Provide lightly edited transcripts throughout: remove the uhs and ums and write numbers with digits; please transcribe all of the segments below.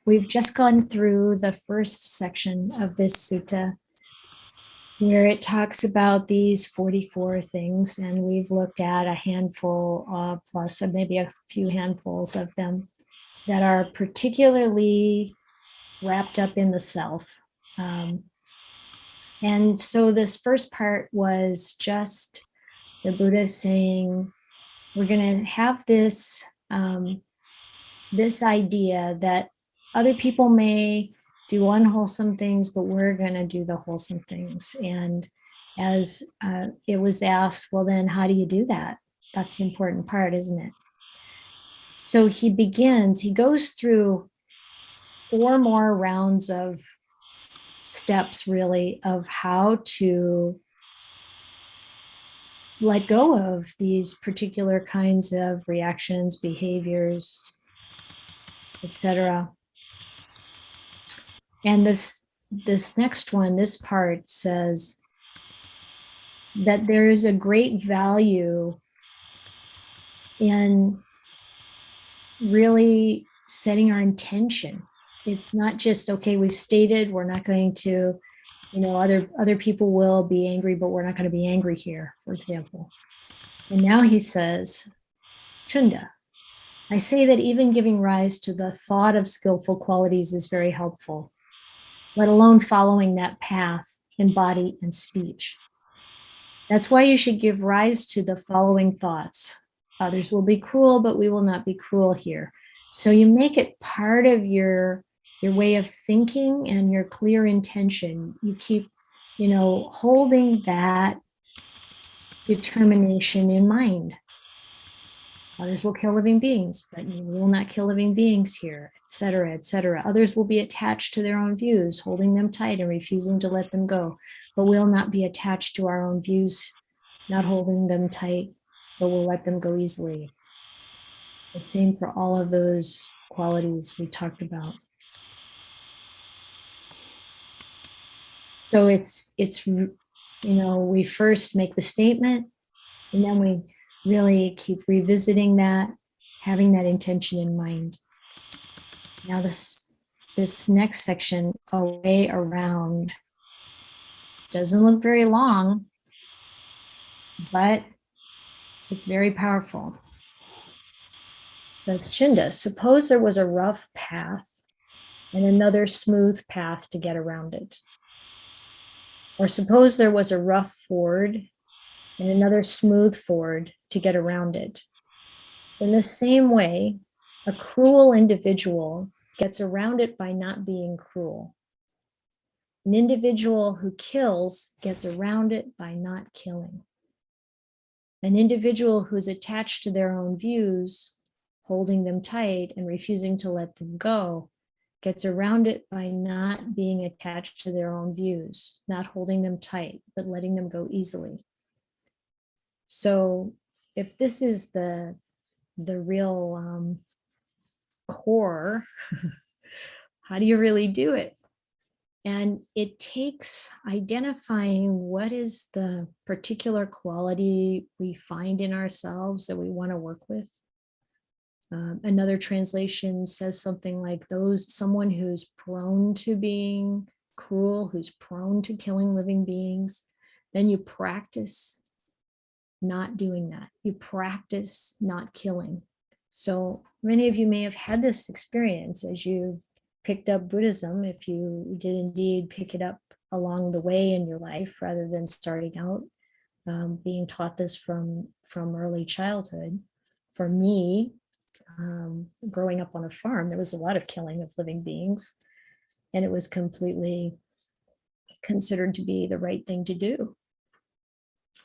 We've just gone through the first section of this sutta where it talks about these 44 things, and we've looked at a handful plus maybe a few handfuls of them that are particularly wrapped up in the self. And so this first part was just the Buddha saying, we're going to have this this idea that other people may do unwholesome things, but we're going to do the wholesome things. And as it was asked, well, then how do you do that? That's the important part, isn't it? So he goes through 4 more rounds of steps, really, of how to let go of these particular kinds of reactions, behaviors, etc. And this next one, this part says that there is a great value in really setting our intention. It's not just, okay, we've stated we're not going to, other people will be angry, but we're not going to be angry here, for example. And now he says, Chinda, I say that even giving rise to the thought of skillful qualities is very helpful, let alone following that path in body and speech. That's why you should give rise to the following thoughts. Others will be cruel, but we will not be cruel here. So you make it part of your way of thinking and your clear intention. You keep, holding that determination in mind. Others will kill living beings, but we will not kill living beings here, etc., etc. Others will be attached to their own views, holding them tight and refusing to let them go, but we'll not be attached to our own views, not holding them tight, but we'll let them go easily. The same for all of those qualities we talked about. So it's we first make the statement, and then we really keep revisiting that, having that intention in mind. Now this next section, A Way Around, doesn't look very long, but it's very powerful. It says, Chinda, suppose there was a rough path and another smooth path to get around it. Or suppose there was a rough ford and another smooth ford to get around it. In the same way, a cruel individual gets around it by not being cruel. An individual who kills gets around it by not killing. An individual who's attached to their own views, holding them tight and refusing to let them go, gets around it by not being attached to their own views, not holding them tight, but letting them go easily. So if this is the real core, how do you really do it? And it takes identifying what is the particular quality we find in ourselves that we want to work with. Another translation says something like someone who's prone to being cruel, who's prone to killing living beings. Then you practice not doing that. You practice not killing. So many of you may have had this experience as you picked up Buddhism, if you did indeed pick it up along the way in your life rather than starting out being taught this from early childhood. For me, growing up on a farm, there was a lot of killing of living beings, and it was completely considered to be the right thing to do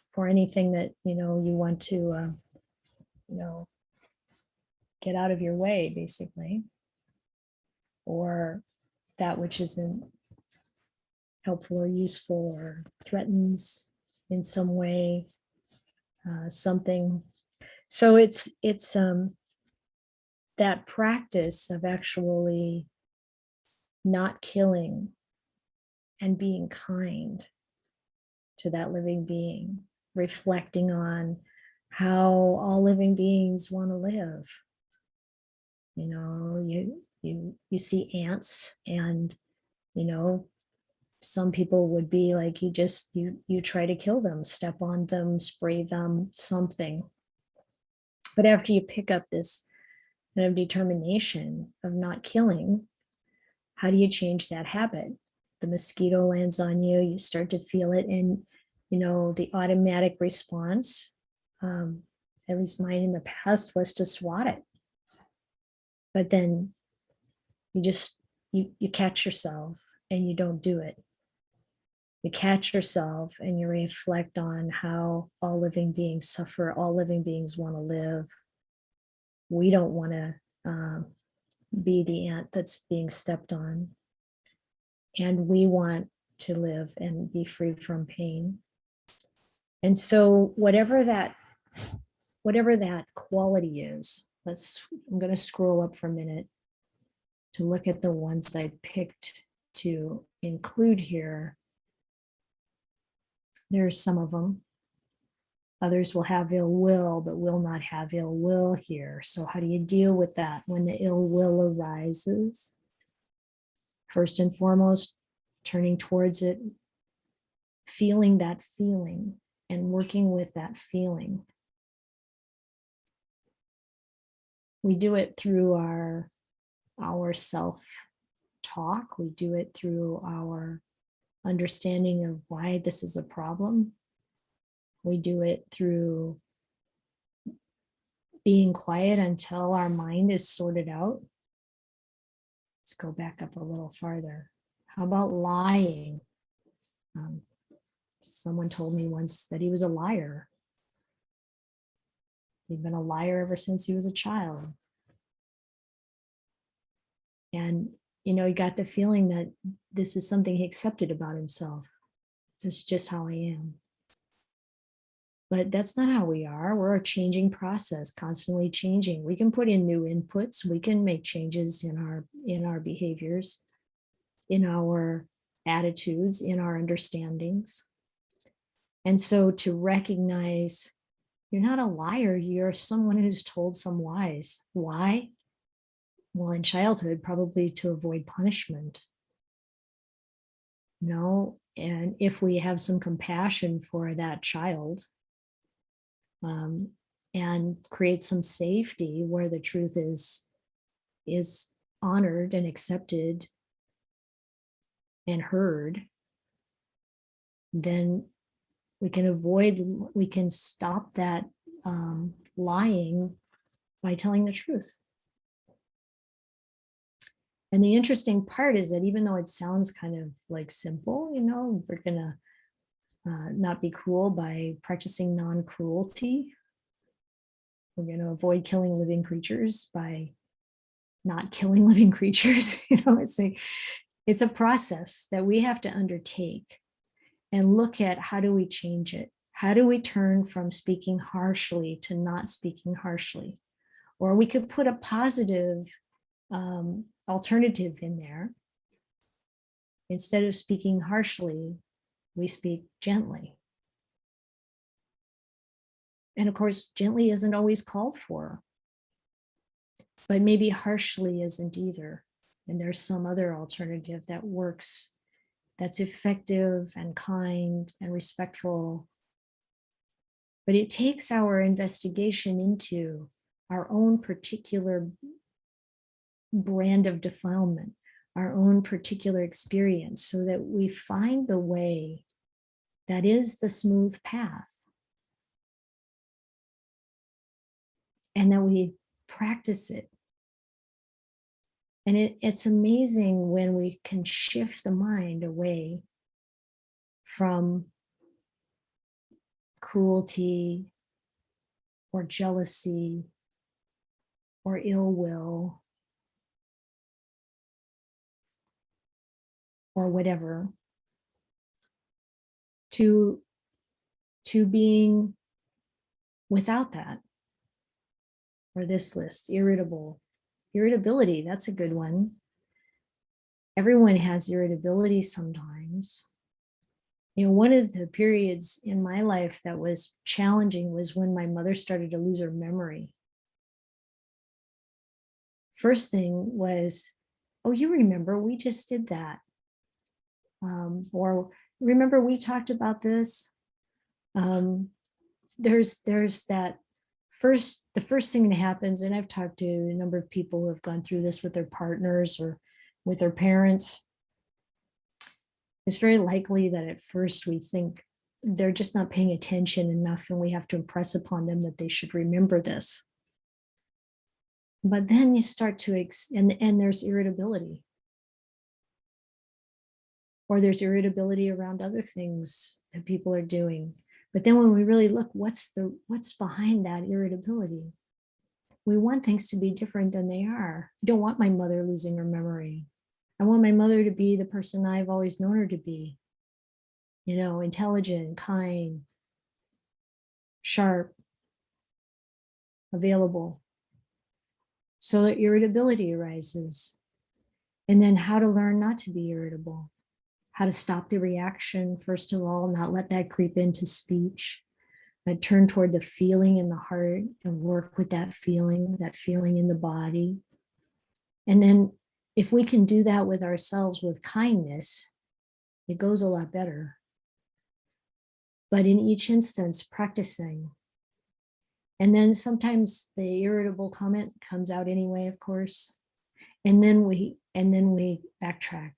for anything that you want to get out of your way, basically, or that which isn't helpful or useful or threatens in some way something. So it's that practice of actually not killing and being kind to that living being, reflecting on how all living beings want to live. You you see ants, and some people would be like, you try to kill them, step on them, spray them, something. But after you pick up this kind of determination of not killing, how do you change that habit? The mosquito lands on you, you start to feel it, and the automatic response, at least mine in the past, was to swat it. But then you catch yourself and you don't do it. You catch yourself and you reflect on how all living beings suffer, all living beings want to live. We don't want to be the ant that's being stepped on. And we want to live and be free from pain. And so whatever that quality is, I'm going to scroll up for a minute to look at the ones I picked to include here. There's some of them. Others will have ill will, but will not have ill will here. So how do you deal with that when the ill will arises? First and foremost, turning towards it, feeling that feeling and working with that feeling. We do it through our self-talk. We do it through our understanding of why this is a problem. We do it through being quiet until our mind is sorted out. Let's go back up a little farther. How about lying? Someone told me once that he was a liar. He'd been a liar ever since he was a child. And, he got the feeling that this is something he accepted about himself. This is just how I am. But that's not how we are. We're a changing process, constantly changing. We can put in new inputs. We can make changes in our behaviors, in our attitudes, in our understandings. And so to recognize you're not a liar, you're someone who's told some lies. Why? Well, in childhood, probably to avoid punishment. And if we have some compassion for that child, and create some safety where the truth is honored and accepted and heard, then we can stop that lying by telling the truth. And the interesting part is that even though it sounds kind of like simple, we're gonna not be cruel by practicing non-cruelty. We're going to avoid killing living creatures by not killing living creatures. It's a process that we have to undertake and look at how do we change it? How do we turn from speaking harshly to not speaking harshly? Or we could put a positive alternative in there. Instead of speaking harshly, we speak gently. And of course, gently isn't always called for, but maybe harshly isn't either. And there's some other alternative that works, that's effective and kind and respectful. But it takes our investigation into our own particular brand of defilement, our own particular experience, so that we find the way that is the smooth path, and that we practice it. And it's amazing when we can shift the mind away from cruelty or jealousy or ill will or whatever, to being without that. Or this list, irritable. Irritability, that's a good one. Everyone has irritability sometimes. One of the periods in my life that was challenging was when my mother started to lose her memory. First thing was oh, you remember, we just did that. Or remember, we talked about this. There's that the first thing that happens, and I've talked to a number of people who have gone through this with their partners or with their parents. It's very likely that at first we think they're just not paying attention enough, and we have to impress upon them that they should remember this. But then you start to, and there's irritability. Or there's irritability around other things that people are doing. But then when we really look, what's behind that irritability? We want things to be different than they are. I don't want my mother losing her memory. I want my mother to be the person I've always known her to be. You know, intelligent, kind, sharp, available. So that irritability arises. And then how to learn not to be irritable. How to stop the reaction, first of all, not let that creep into speech. But turn toward the feeling in the heart and work with that feeling in the body. And then if we can do that with ourselves with kindness, it goes a lot better. But in each instance, practicing. And then sometimes the irritable comment comes out anyway, of course. And then we backtrack.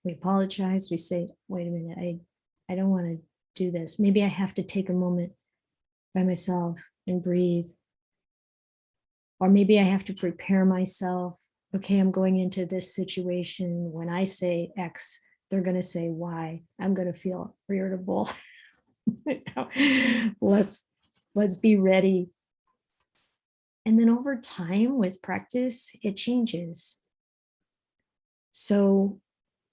We apologize. We say, wait a minute, I don't want to do this. Maybe I have to take a moment by myself and breathe. Or maybe I have to prepare myself. Okay, I'm going into this situation. When I say X, they're going to say Y. I'm going to feel irritable. Let's be ready. And then over time with practice, it changes. So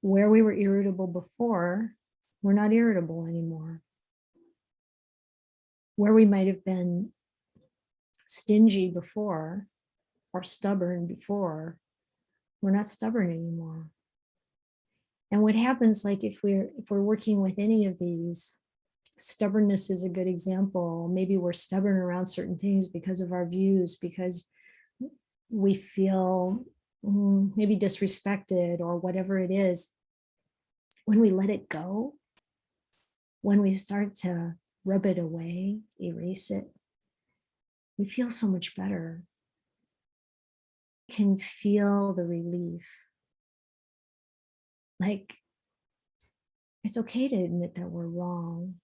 where we were irritable before, we're not irritable anymore. Where we might have been stingy before or stubborn before, we're not stubborn anymore. And what happens, like if we're working with any of these, stubbornness is a good example. Maybe we're stubborn around certain things because of our views, because we feel maybe disrespected or whatever it is. When we let it go, when we start to rub it away, erase it, we feel so much better. We can feel the relief. Like, it's okay to admit that we're wrong.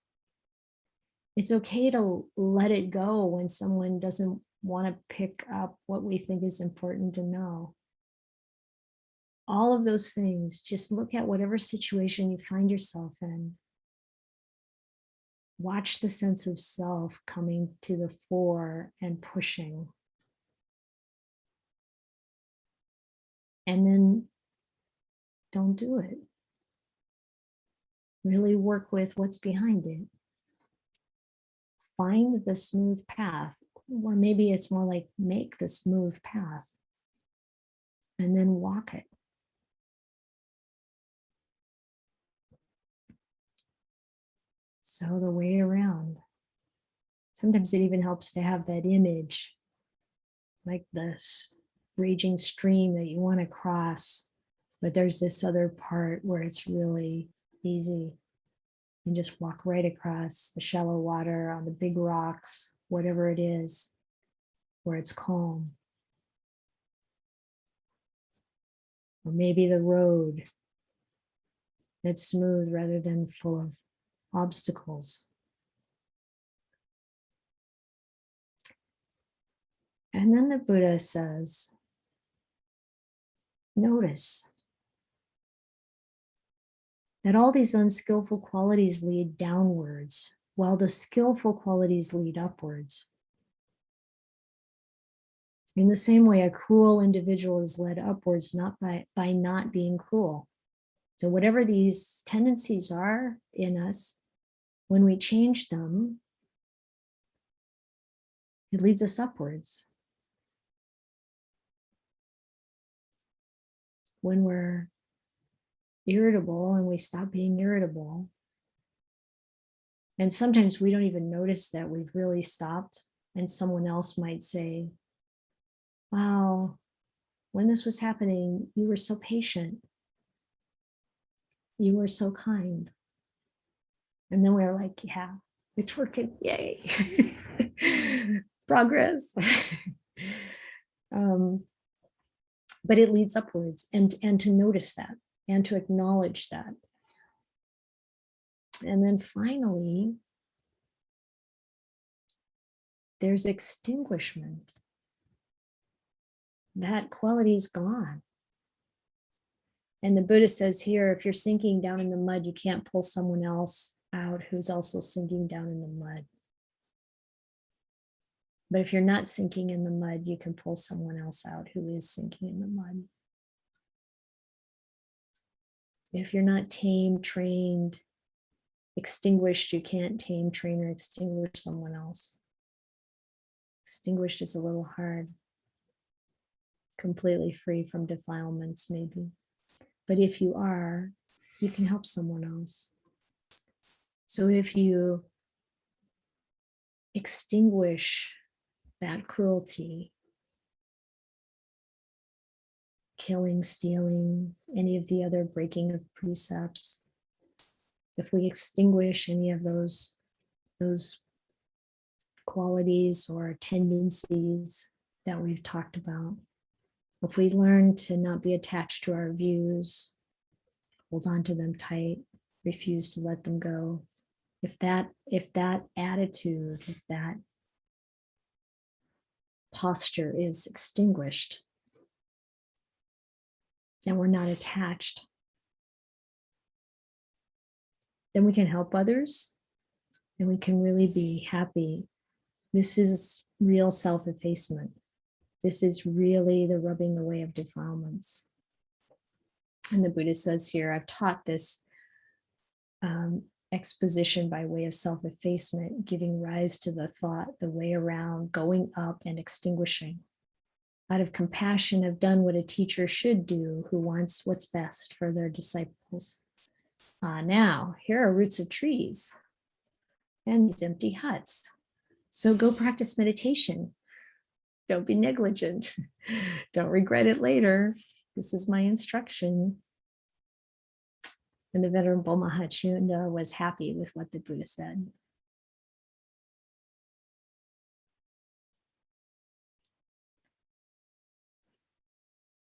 It's okay to let it go when someone doesn't want to pick up what we think is important to know. All of those things, just look at whatever situation you find yourself in. Watch the sense of self coming to the fore and pushing. And then don't do it. Really work with what's behind it. Find the smooth path, or maybe it's more like make the smooth path and then walk it. So the way around. Sometimes it even helps to have that image, like this raging stream that you want to cross, but there's this other part where it's really easy. You just walk right across the shallow water on the big rocks, whatever it is, where it's calm. Or maybe the road that's smooth rather than full of obstacles. And then the Buddha says, notice that all these unskillful qualities lead downwards, while the skillful qualities lead upwards. In the same way, a cruel individual is led upwards not by not being cruel. So whatever these tendencies are in us, when we change them, it leads us upwards. When we're irritable and we stop being irritable, and sometimes we don't even notice that we've really stopped, and someone else might say, wow, when this was happening, you were so patient. You were so kind. And then we were like, yeah, it's working. Yay. Progress. But it leads upwards, and to notice that and to acknowledge that. And then finally, there's extinguishment. That quality is gone. And the Buddha says here, if you're sinking down in the mud, you can't pull someone else out who's also sinking down in the mud. But if you're not sinking in the mud, you can pull someone else out who is sinking in the mud. If you're not tamed, trained, extinguished, you can't tame, train, or extinguish someone else. Extinguished is a little hard. Completely free from defilements, maybe. But if you are, you can help someone else. So if you extinguish that cruelty, killing, stealing, any of the other breaking of precepts, if we extinguish any of those qualities or tendencies that we've talked about, if we learn to not be attached to our views, hold on to them tight, refuse to let them go, if that attitude, if that posture is extinguished, and we're not attached, then we can help others and we can really be happy. This is real self-effacement. This is really the rubbing away of defilements. And the Buddha says here, I've taught this exposition by way of self-effacement, giving rise to the thought, the way around, going up and extinguishing. Out of compassion, I've done what a teacher should do who wants what's best for their disciples. Now, here are roots of trees and these empty huts. So go practice meditation. Don't be negligent. Don't regret it later. This is my instruction. And the Venerable Chinda was happy with what the Buddha said.